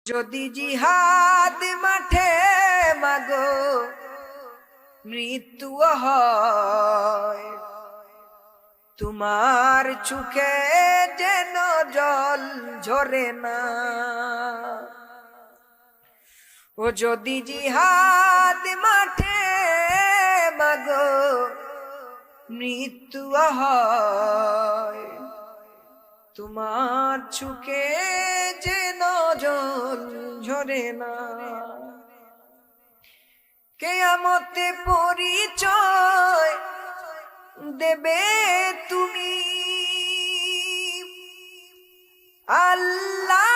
যদি জিহাদ মাঠে মাগো মৃত্যু হয়, তোমার চোখে যেন জল ঝরে না। ও যদি জিহাদ মাঠে মাগো মৃত্যু হয়, তোমার চোখে যেন জল ঝরে না। কিয়ামতে পরিচয় দেবে তুমি, আল্লাহ